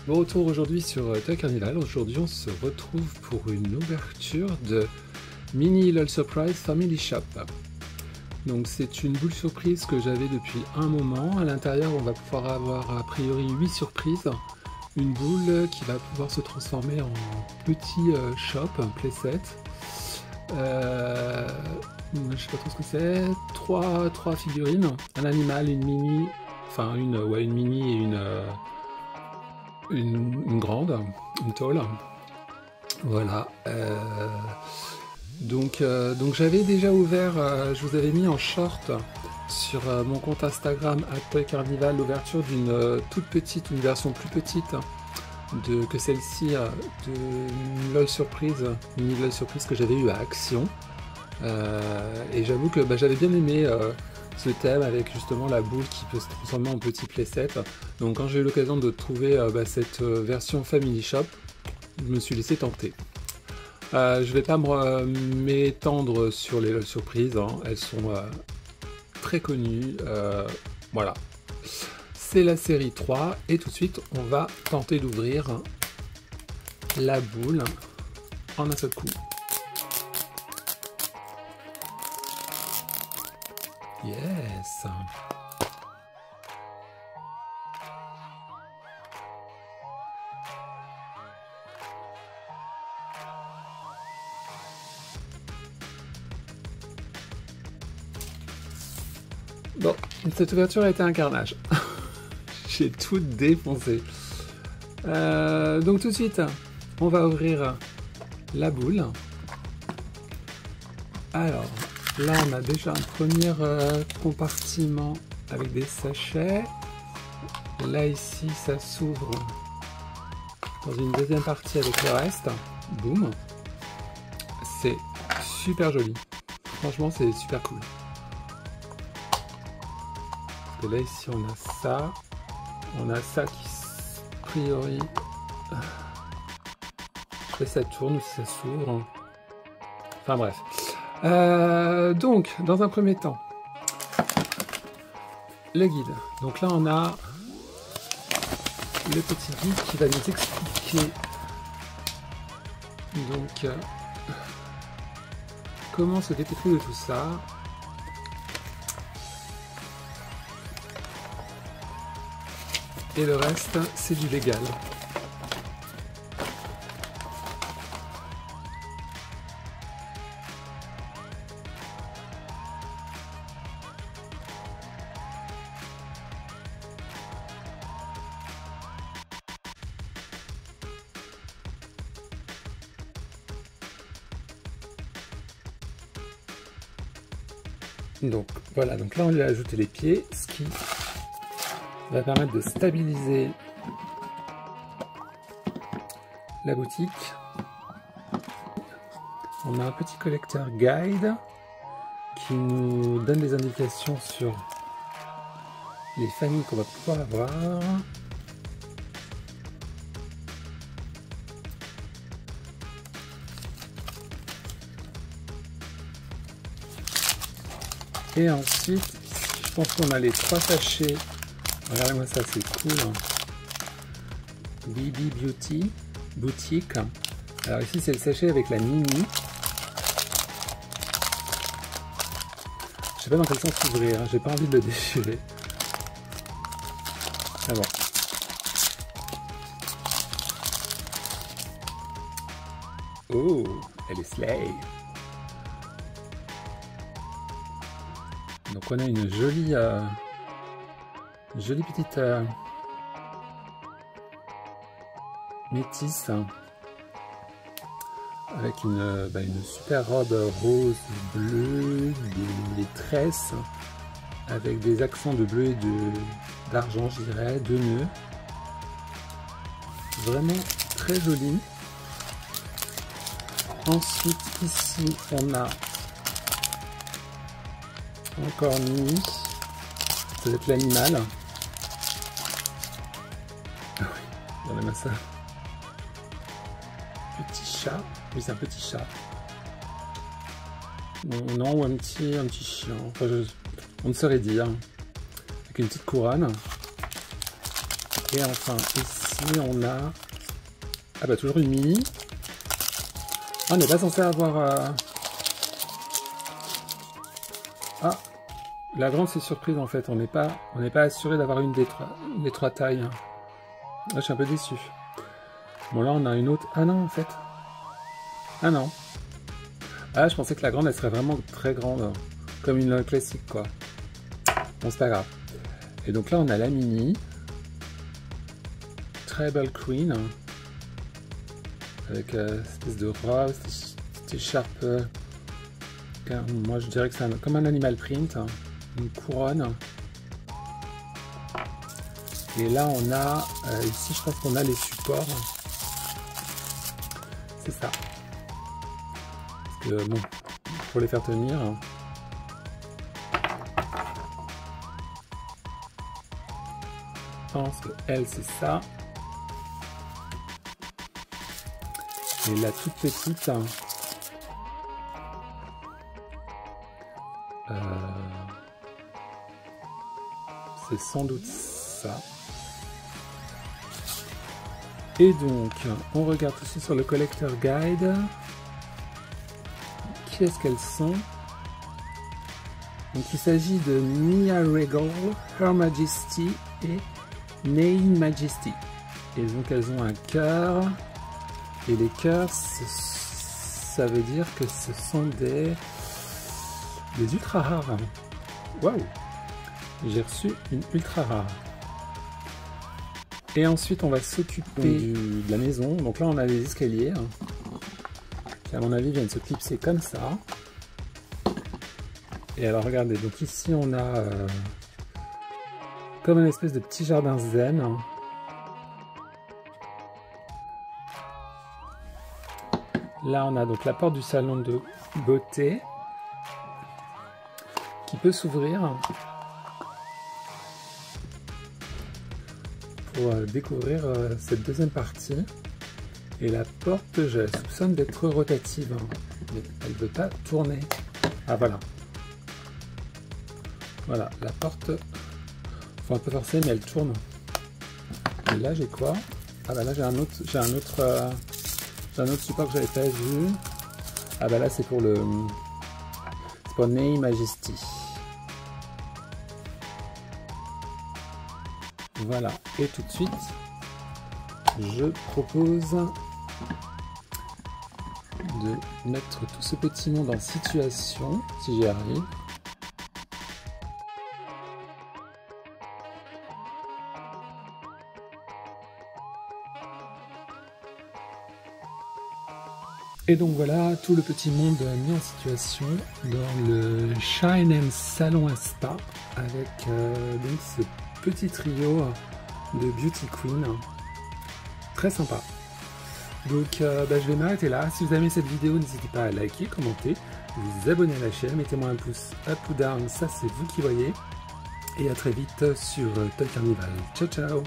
Bon retour aujourd'hui sur Toy Carnival. Aujourd'hui on se retrouve pour une ouverture de Mini LOL Surprise Family Shop. Donc c'est une boule surprise que j'avais depuis un moment. À l'intérieur on va pouvoir avoir a priori 8 surprises. Une boule qui va pouvoir se transformer en petit shop, un playset. Je sais pas trop ce que c'est. Trois figurines, un animal, une mini, enfin une mini et une grande, une tôle. Voilà. Donc j'avais déjà ouvert, je vous avais mis en short sur mon compte Instagram @toycarnival l'ouverture d'une toute petite, une version plus petite que celle-ci de LOL Surprise, Mini LOL Surprise que j'avais eu à Action. Et j'avoue que j'avais bien aimé ce thème avec justement la boule qui peut se transformer en petit playset. Donc quand j'ai eu l'occasion de trouver cette version Family Shop, je me suis laissé tenter. Je vais pas m'étendre sur les LOL surprises, hein. Elles sont très connues. Voilà. C'est la série 3 et tout de suite on va tenter d'ouvrir la boule en un seul coup. Yes. Bon, cette ouverture a été un carnage. J'ai tout défoncé. Donc tout de suite, on va ouvrir la boule. Alors, là on a déjà un premier compartiment avec des sachets. Là ici, ça s'ouvre dans une deuxième partie avec le reste. Boum. C'est super joli. Franchement, c'est super cool. Parce que là ici, on a ça. On a ça qui, a priori, je sais pas si ça tourne ou si ça s'ouvre. Enfin bref. Donc, dans un premier temps, le guide. Donc là, on a le petit guide qui va nous expliquer donc comment se dépêtrer de tout ça. Et le reste, c'est du légal. Donc voilà, donc là on lui a ajouté les pieds, ce qui va permettre de stabiliser la boutique. On a un petit collecteur guide qui nous donne des indications sur les familles qu'on va pouvoir avoir. Et ensuite, je pense qu'on a les 3 sachets. Regardez-moi ça, c'est cool. BB Beauty Boutique. Alors ici, c'est le sachet avec la mini. Je sais pas dans quel sens ouvrir, hein. J'ai pas envie de le déchirer. Ah bon. Oh, elle est slay. Donc on a une jolie petite métisse avec une super robe rose bleue, des tresses avec des accents de bleu et d'argent, je dirais, 2 nœuds. Vraiment très joli. Ensuite ici on a encore mini, ça doit être l'animal. Ah oui, regardez-moi ça. Petit chat, oui c'est un petit chat. Non, ou un petit chien, enfin, on ne saurait dire. Avec une petite couronne. Et enfin ici, ici on a... Ah bah toujours une mini. Ah, on n'est pas censé avoir... Ah, la grande c'est surprise en fait, on n'est pas assuré d'avoir une des trois tailles. Là je suis un peu déçu. Bon là on a une autre... Ah non en fait. Ah non. Ah je pensais que la grande elle serait vraiment très grande. Comme une classique quoi. Bon c'est pas grave. Et donc là on a la mini. Treble Queen. Avec cette espèce de robe, cette écharpe. Moi je dirais que c'est comme un animal print. Une couronne. Et là on a, ici je pense qu'on a les supports. C'est ça. Parce que bon, pour les faire tenir. Je pense que elle c'est ça. Et la toute petite. C'est sans doute ça. Et donc, on regarde aussi sur le Collector Guide. Qui est-ce qu'elles sont? Donc, il s'agit de Mia Regal, Her Majesty et Nei Majesty. Et donc, elles ont un cœur. Et les cœurs, ça veut dire que ce sont des ultra rares. Waouh! J'ai reçu une ultra rare. Et ensuite, on va s'occuper de la maison. Donc là, on a les escaliers qui, à mon avis, viennent se clipser comme ça. Et alors, regardez. Donc ici, on a comme une espèce de petit jardin zen. Là, on a donc la porte du salon de beauté qui peut s'ouvrir pour découvrir cette deuxième partie. Et la porte, je soupçonne d'être rotative, mais elle ne veut pas tourner. Ah voilà. Voilà, la porte, faut un peu forcer, mais elle tourne. Et là, j'ai quoi? Ah bah là, j'ai un autre support que j'avais pas vu. Ah bah là, c'est pour Nei Majesty. Voilà, et tout de suite, je propose de mettre tout ce petit monde en situation, si j'y arrive. Et donc voilà, tout le petit monde mis en situation dans le Shine & Salon & Spa avec donc ce petit trio de Beauty Queen, très sympa. Donc je vais m'arrêter là. Si vous avez aimé cette vidéo, n'hésitez pas à liker, commenter, vous abonner à la chaîne, mettez-moi un pouce up ou down, ça c'est vous qui voyez. Et à très vite sur Toy Carnival. Ciao ciao.